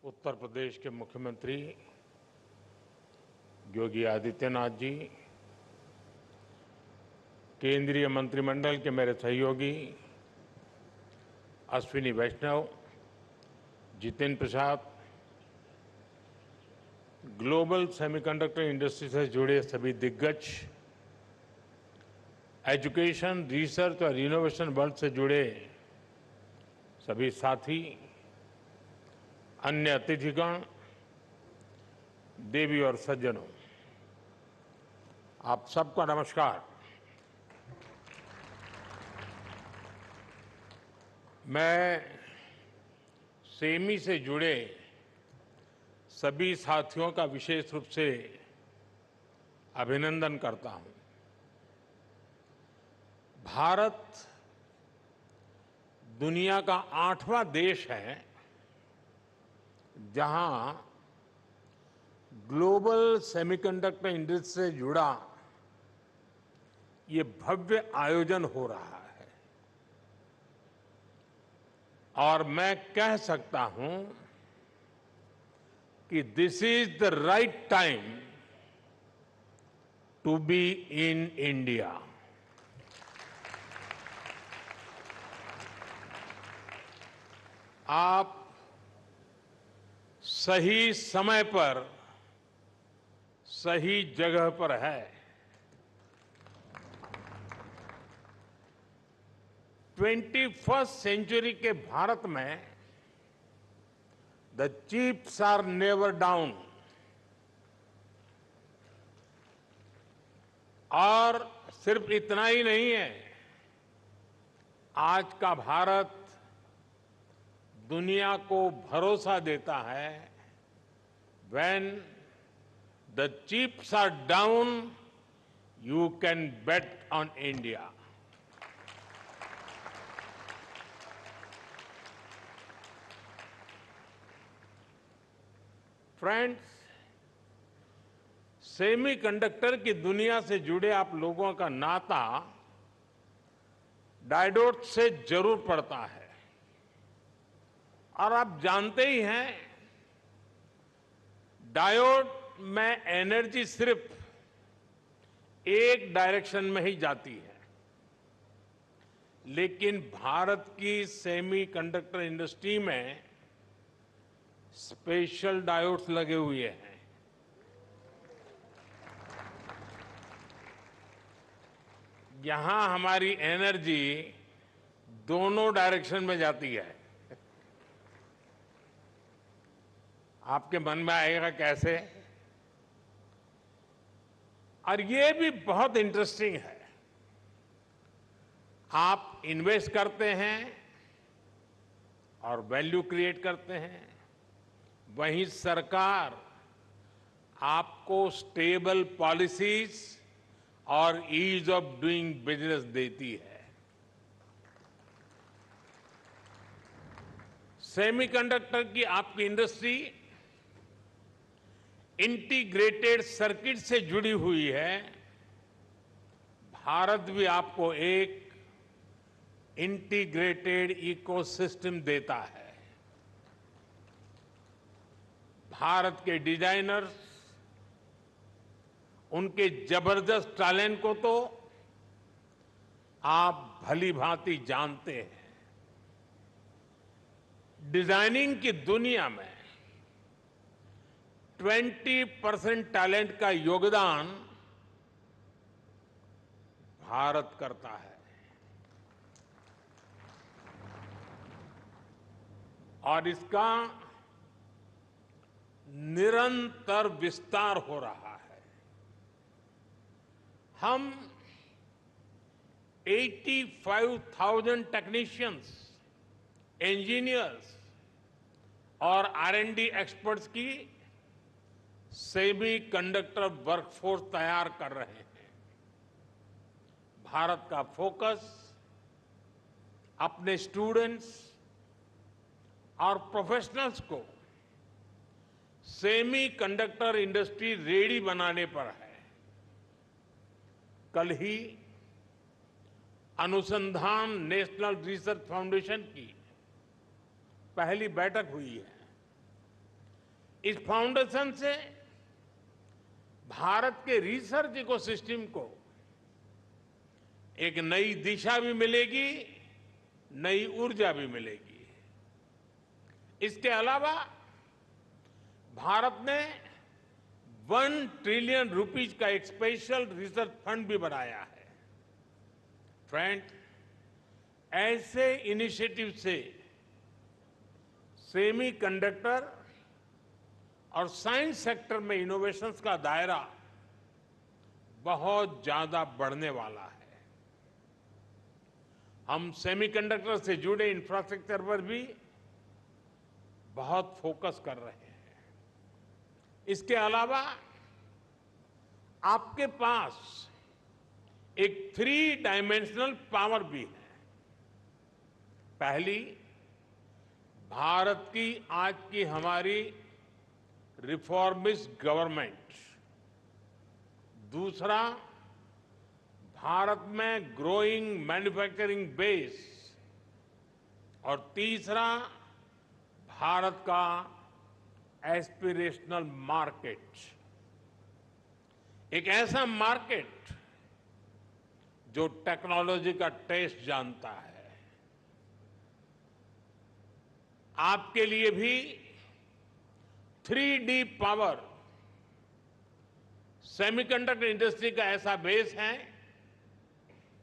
उत्तर प्रदेश के मुख्यमंत्री योगी आदित्यनाथ जी, केंद्रीय मंत्रिमंडल के मेरे सहयोगी अश्विनी वैष्णव, Jitendra Prasad, global semiconductor industry से जुड़े सभी दिग्गज, एजुकेशन, रिसर्च और इनोवेशन वर्ल्ड से जुड़े सभी साथी, अन्य अतिथिगण, देवी और सज्जनों, आप सबका नमस्कार। मैं सेमी से जुड़े सभी साथियों का विशेष रूप से अभिनंदन करता हूं। भारत दुनिया का 8वां देश है जहां ग्लोबल सेमीकंडक्टर इंडस्ट्री से जुड़ा ये भव्य आयोजन हो रहा है और मैं कह सकता हूं कि this is the right time to be in India. आप सही समय पर सही जगह पर है। 21st सेंचुरी के भारत में the chips are never down और सिर्फ इतना ही नहीं है, आज का भारत दुनिया को भरोसा देता है, when the chips are down, you can bet on India. Friends, semiconductor की दुनिया से जुड़े आप लोगों का नाता डायोड से जरूर पड़ता है और आप जानते ही हैं, डायोड में एनर्जी सिर्फ एक डायरेक्शन में ही जाती है, लेकिन भारत की सेमीकंडक्टर इंडस्ट्री में स्पेशल डायोड्स लगे हुए हैं। यहां हमारी एनर्जी दोनों डायरेक्शन में जाती है। आपके मन में आएगा कैसे? और ये भी बहुत इंटरेस्टिंग है। आप इन्वेस्ट करते हैं और वैल्यू क्रिएट करते हैं, वहीं सरकार आपको स्टेबल पॉलिसीज और ईज ऑफ डूइंग बिजनेस देती है। सेमीकंडक्टर की आपकी इंडस्ट्री इंटीग्रेटेड सर्किट से जुड़ी हुई है। भारत भी आपको एक इंटीग्रेटेड इकोसिस्टम देता है। भारत के डिजाइनर्स, उनके जबरदस्त टैलेंट को तो आप भली भांति जानते हैं। डिजाइनिंग की दुनिया में 20% टैलेंट का योगदान भारत करता है और इसका निरंतर विस्तार हो रहा है। हम 85,000 टेक्नीशियंस, इंजीनियर्स और R&D एक्सपर्ट्स की सेमीकंडक्टर वर्कफोर्स तैयार कर रहे हैं। भारत का फोकस अपने स्टूडेंट्स और प्रोफेशनल्स को सेमीकंडक्टर इंडस्ट्री रेडी बनाने पर है। कल ही अनुसंधान नेशनल रिसर्च फाउंडेशन की पहली बैठक हुई है इस फाउंडेशन से भारत के रिसर्च इकोसिस्टम को एक नई दिशा भी मिलेगी, नई ऊर्जा भी मिलेगी। इसके अलावा भारत ने 1 ट्रिलियन रुपीस का एक स्पेशल रिसर्च फंड भी बनाया है। फ्रेंड, ऐसे इनिशिएटिव से सेमीकंडक्टर और साइंस सेक्टर में इनोवेशंस का दायरा बहुत ज्यादा बढ़ने वाला है। हम सेमीकंडक्टर से जुड़े इंफ्रास्ट्रक्चर पर भी बहुत फोकस कर रहे हैं। इसके अलावा आपके पास एक 3 डायमेंशनल पावर भी है। पहली, भारत की आज की हमारी रिफॉर्मिस्ट गवर्नमेंट। दूसरा, भारत में ग्रोइंग मैन्युफैक्चरिंग बेस। और तीसरा, भारत का एस्पिरेशनल मार्केट। एक ऐसा मार्केट जो टेक्नोलॉजी का टेस्ट जानता है। आपके लिए भी 3D पावर, सेमीकंडक्टर इंडस्ट्री का ऐसा बेस है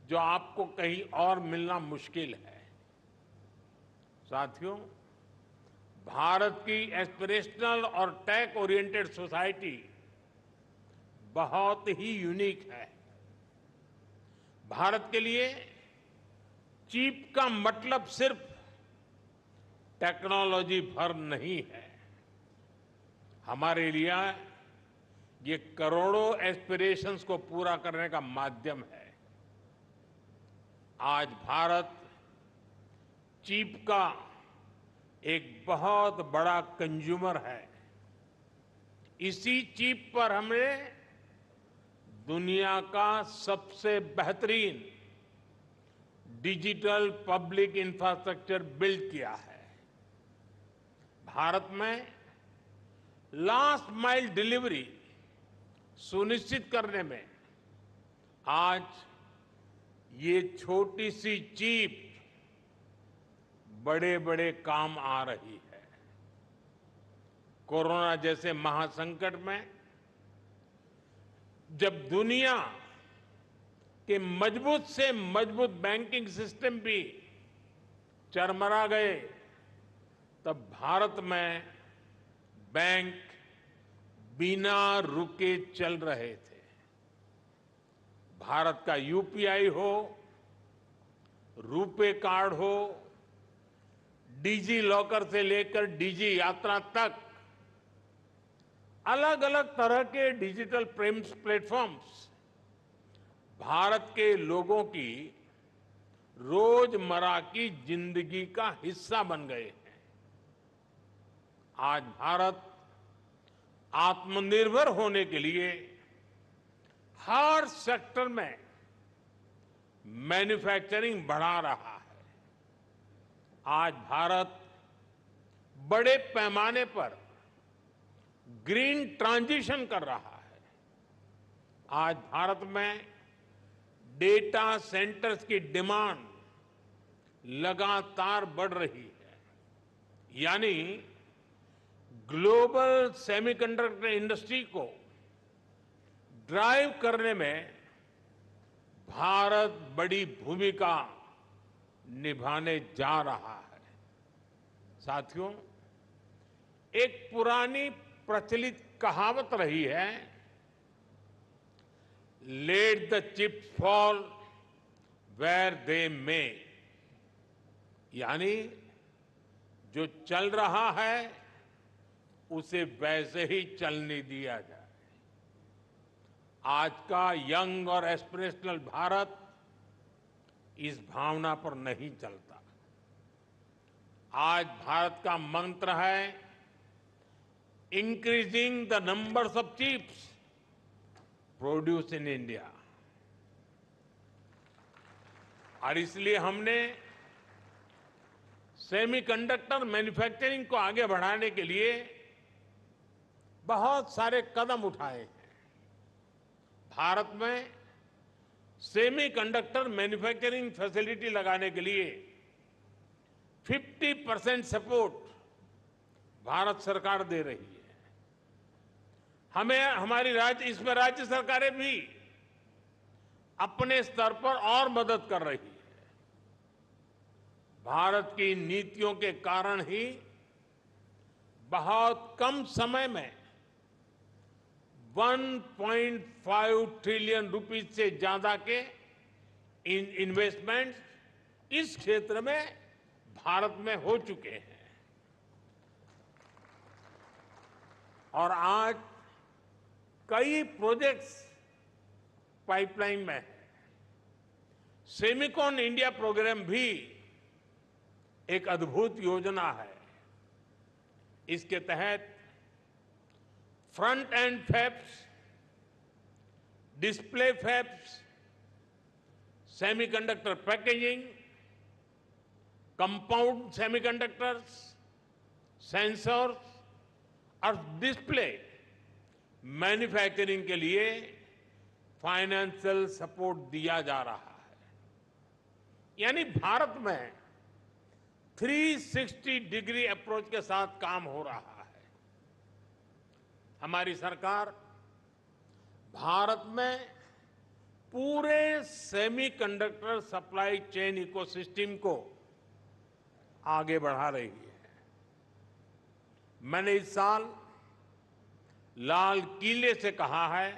जो आपको कहीं और मिलना मुश्किल है। साथियों, भारत की एस्पिरेशनल और टेक ओरिएंटेड सोसाइटी बहुत ही यूनिक है। भारत के लिए चिप का मतलब सिर्फ टेक्नोलॉजी भर नहीं है। हमारे लिए ये करोड़ों एस्पिरेशंस को पूरा करने का माध्यम है। आज भारत चिप का एक बहुत बड़ा कंज्यूमर है। इसी चिप पर हमने दुनिया का सबसे बेहतरीन डिजिटल पब्लिक इंफ्रास्ट्रक्चर बिल्ड किया है। भारत में लास्ट माइल डिलीवरी सुनिश्चित करने में आज ये छोटी सी चिप बड़े बड़े काम आ रही है। कोरोना जैसे महासंकट में जब दुनिया के मजबूत से मजबूत बैंकिंग सिस्टम भी चरमरा गए, तब भारत में बैंक बिना रुके चल रहे थे। भारत का यूपीआई हो, रुपे कार्ड हो, डिजी लॉकर से लेकर डिजी यात्रा तक अलग अलग तरह के डिजिटल प्लेटफॉर्म्स भारत के लोगों की रोजमर्रा की जिंदगी का हिस्सा बन गए हैं। आज भारत आत्मनिर्भर होने के लिए हर सेक्टर में मैन्युफैक्चरिंग बढ़ा रहा है। आज भारत बड़े पैमाने पर ग्रीन ट्रांजिशन कर रहा है। आज भारत में डेटा सेंटर्स की डिमांड लगातार बढ़ रही है। यानी ग्लोबल सेमीकंडक्टर इंडस्ट्री को ड्राइव करने में भारत बड़ी भूमिका निभाने जा रहा है। साथियों, एक पुरानी प्रचलित कहावत रही है, let the chips fall where they may. यानी जो चल रहा है उसे वैसे ही चलने दिया जाए। आज का यंग और एस्पिरेशनल भारत इस भावना पर नहीं चलता। आज भारत का मंत्र है increasing the numbers of chips produce in India. और इसलिए हमने सेमीकंडक्टर मैन्युफैक्चरिंग को आगे बढ़ाने के लिए बहुत सारे कदम उठाए हैं। भारत में सेमीकंडक्टर मैन्युफैक्चरिंग फैसिलिटी लगाने के लिए 50% सपोर्ट भारत सरकार दे रही है। हमें इसमें राज्य सरकारें भी अपने स्तर पर और मदद कर रही है। भारत की नीतियों के कारण ही बहुत कम समय में 1.5 ट्रिलियन रुपीस से ज्यादा के इन्वेस्टमेंट इस क्षेत्र में भारत में हो चुके हैं। और आज कई प्रोजेक्ट्स पाइपलाइन में है। सेमिकॉन इंडिया प्रोग्राम भी एक अद्भुत योजना है। इसके तहत front end fabs, display fabs, semiconductor packaging, compound semiconductors, sensors और डिस्प्ले मैन्युफैक्चरिंग के लिए फाइनेंशियल सपोर्ट दिया जा रहा है। यानी भारत में 360 डिग्री अप्रोच के साथ काम हो रहा है। हमारी सरकार भारत में पूरे सेमीकंडक्टर सप्लाई चेन इकोसिस्टम को आगे बढ़ा रही है। मैंने इस साल लाल किले से कहा है,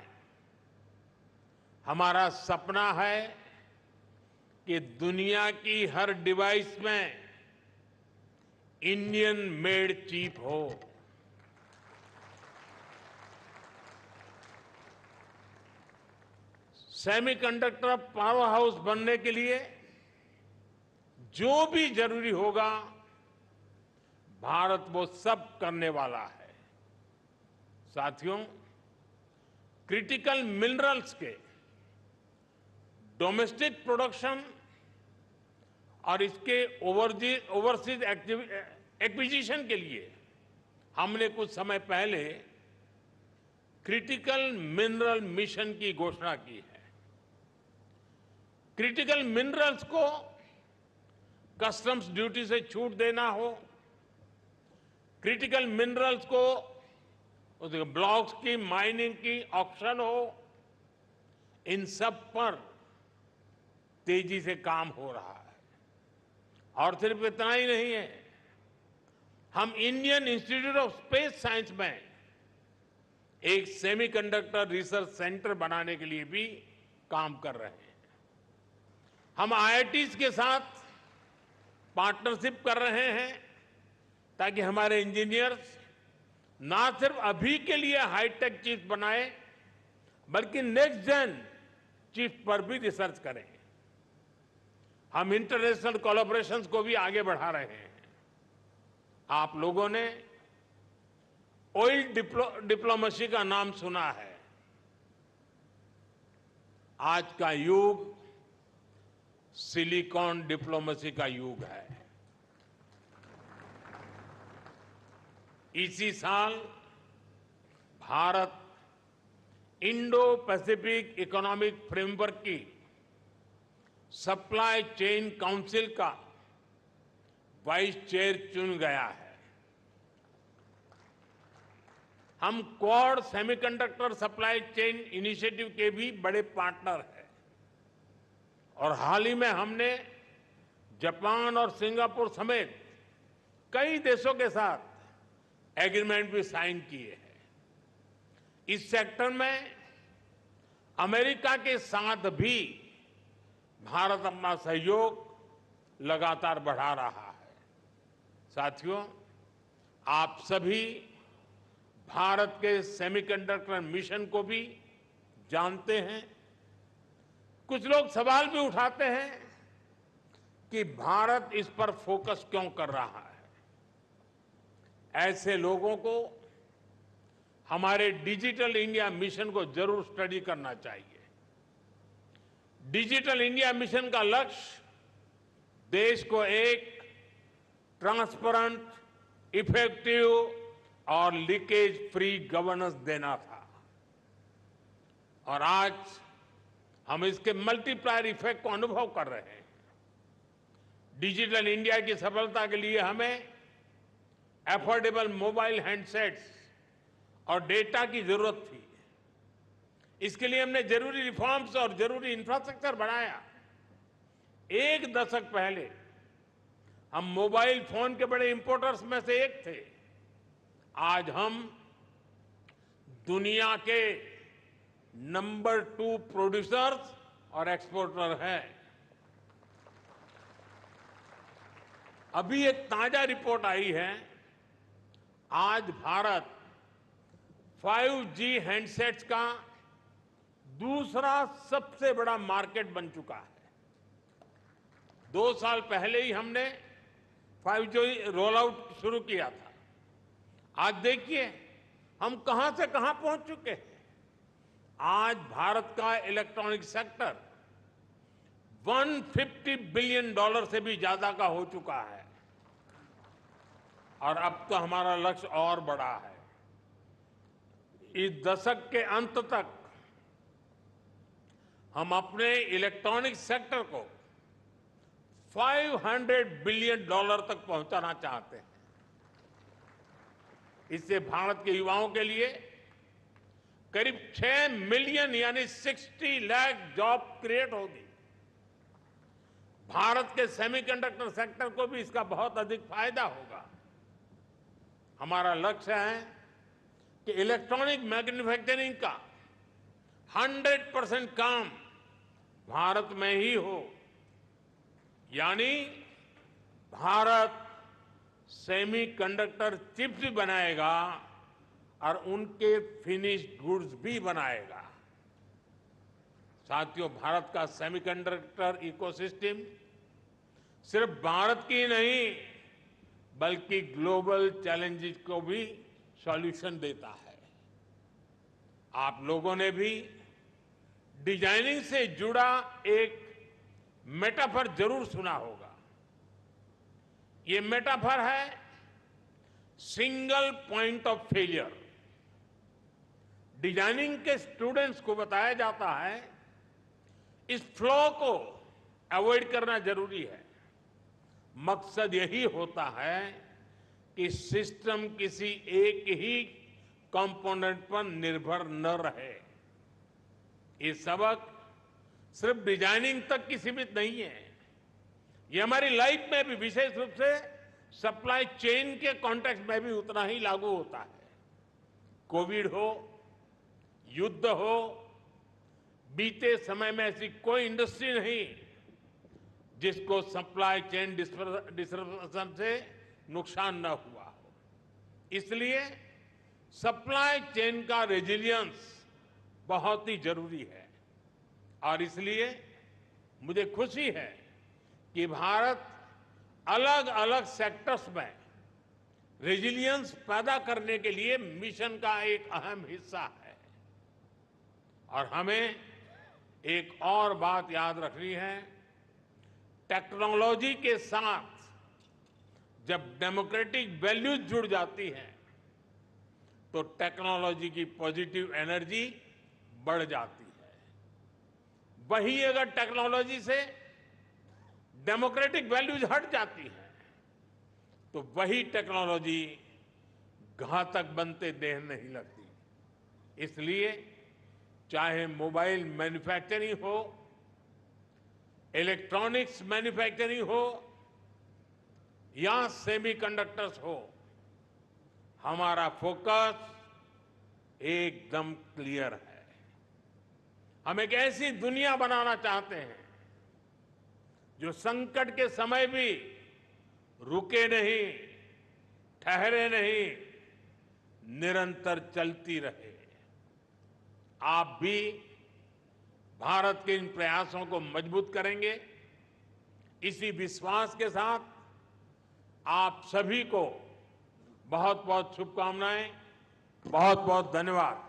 हमारा सपना है कि दुनिया की हर डिवाइस में इंडियन मेड चिप हो। सेमीकंडक्टर पावर हाउस बनने के लिए जो भी जरूरी होगा, भारत वो सब करने वाला है। साथियों, क्रिटिकल मिनरल्स के डोमेस्टिक प्रोडक्शन और इसके ओवरसीज एक्विजिशन के लिए हमने कुछ समय पहले क्रिटिकल मिनरल मिशन की घोषणा की है। क्रिटिकल मिनरल्स को कस्टम्स ड्यूटी से छूट देना हो, क्रिटिकल मिनरल्स को उसके ब्लॉक्स की माइनिंग की ऑप्शन हो, इन सब पर तेजी से काम हो रहा है। और सिर्फ इतना ही नहीं है, हम Indian institute of space science में एक सेमीकंडक्टर रिसर्च सेंटर बनाने के लिए भी काम कर रहे हैं। हम आईआईटीज के साथ पार्टनरशिप कर रहे हैं ताकि हमारे इंजीनियर्स ना सिर्फ अभी के लिए हाईटेक चिप्स बनाए, बल्कि नेक्स्ट जेन चिप्स पर भी रिसर्च करें। हम इंटरनेशनल कोलैबोरेशंस को भी आगे बढ़ा रहे हैं। आप लोगों ने ऑयल डिप्लोमेसी का नाम सुना है। आज का युग सिलिकॉन डिप्लोमेसी का युग है। इसी साल Bharat Indo Pacific economic framework की सप्लाई चेन काउंसिल का वाइस चेयर चुन गया है। हम quad semiconductor supply chain initiative के भी बड़े पार्टनर हैं। और हाल ही में हमने जापान और सिंगापुर समेत कई देशों के साथ एग्रीमेंट भी साइन किए हैं। इस सेक्टर में अमेरिका के साथ भी भारत अपना सहयोग लगातार बढ़ा रहा है। साथियों, आप सभी भारत के सेमीकंडक्टर मिशन को भी जानते हैं। कुछ लोग सवाल भी उठाते हैं कि भारत इस पर फोकस क्यों कर रहा है। ऐसे लोगों को हमारे डिजिटल इंडिया मिशन को जरूर स्टडी करना चाहिए। डिजिटल इंडिया मिशन का लक्ष्य देश को एक ट्रांसपेरेंट, इफेक्टिव, और लीकेज फ्री गवर्नेंस देना था। और आज हम इसके मल्टीप्लायर इफेक्ट को अनुभव कर रहे हैं। डिजिटल इंडिया की सफलता के लिए हमें अफोर्डेबल मोबाइल हैंडसेट्स और डेटा की जरूरत थी। इसके लिए हमने जरूरी रिफॉर्म्स और जरूरी इंफ्रास्ट्रक्चर बनाया। एक दशक पहले हम मोबाइल फोन के बड़े इंपोर्टर्स में से एक थे। आज हम दुनिया के नंबर 2 प्रोड्यूसर्स और एक्सपोर्टर हैं। अभी एक ताजा रिपोर्ट आई है। आज भारत 5G हैंडसेट्स का दूसरा सबसे बड़ा मार्केट बन चुका है। 2 साल पहले ही हमने 5G रोल आउट शुरू किया था। आज देखिए हम कहां से कहां पहुंच चुके हैं। आज भारत का इलेक्ट्रॉनिक सेक्टर $150 बिलियन से भी ज्यादा का हो चुका है। और अब तो हमारा लक्ष्य और बड़ा है। इस दशक के अंत तक हम अपने इलेक्ट्रॉनिक सेक्टर को $500 बिलियन तक पहुंचाना चाहते हैं। इससे भारत के युवाओं के लिए करीब 6 मिलियन यानी 60 लाख जॉब क्रिएट होगी। भारत के सेमीकंडक्टर सेक्टर को भी इसका बहुत अधिक फायदा होगा। हमारा लक्ष्य है कि इलेक्ट्रॉनिक मैन्युफैक्चरिंग का 100% काम भारत में ही हो, यानी भारत सेमीकंडक्टर चिप्स भी बनाएगा और उनके फिनिश्ड गुड्स भी बनाएगा। साथियों, भारत का सेमीकंडक्टर इकोसिस्टम सिर्फ भारत की नहीं बल्कि ग्लोबल चैलेंजेस को भी सॉल्यूशन देता है। आप लोगों ने भी डिजाइनिंग से जुड़ा एक मेटाफर जरूर सुना होगा। ये मेटाफर है single point of failure. Designing के स्टूडेंट्स को बताया जाता है इस फ्लो को अवॉइड करना जरूरी है। मकसद यही होता है कि सिस्टम किसी एक ही कंपोनेंट पर निर्भर न रहे। ये सबक सिर्फ डिजाइनिंग तक की सीमित नहीं है। ये हमारी लाइफ में भी, विशेष रूप से सप्लाई चेन के कॉन्टेक्स्ट में भी उतना ही लागू होता है। कोविड हो, युद्ध हो, बीते समय में ऐसी कोई इंडस्ट्री नहीं जिसको सप्लाई चेन डिसरप्शन से नुकसान न हुआ हो। इसलिए सप्लाई चेन का रेजिलियंस बहुत ही जरूरी है। और इसलिए मुझे खुशी है कि भारत अलग अलग सेक्टर्स में रेजिलियंस पैदा करने के लिए मिशन का एक अहम हिस्सा है। और हमें एक और बात याद रखनी है, टेक्नोलॉजी के साथ जब डेमोक्रेटिक वैल्यूज जुड़ जाती हैं तो टेक्नोलॉजी की पॉजिटिव एनर्जी बढ़ जाती है। वही अगर टेक्नोलॉजी से डेमोक्रेटिक वैल्यूज हट जाती हैं तो वही टेक्नोलॉजी घातक बनते देर नहीं लगती। इसलिए चाहे मोबाइल मैन्युफैक्चरिंग हो, इलेक्ट्रॉनिक्स मैन्युफैक्चरिंग हो या सेमीकंडक्टर्स हो, हमारा फोकस एकदम क्लियर है। हम एक ऐसी दुनिया बनाना चाहते हैं जो संकट के समय भी रुके नहीं, ठहरे नहीं, निरंतर चलती रहे। आप भी भारत के इन प्रयासों को मजबूत करेंगे। इसी विश्वास के साथ आप सभी को बहुत बहुत शुभकामनाएं, बहुत बहुत धन्यवाद।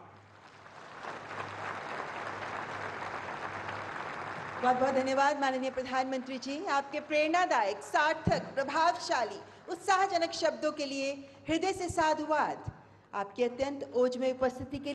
बहुत बहुत धन्यवाद माननीय प्रधानमंत्री जी। आपके प्रेरणादायक, सार्थक, प्रभावशाली, उत्साहजनक शब्दों के लिए हृदय से साधुवाद। आपकी अत्यंत ओज में उपस्थिति के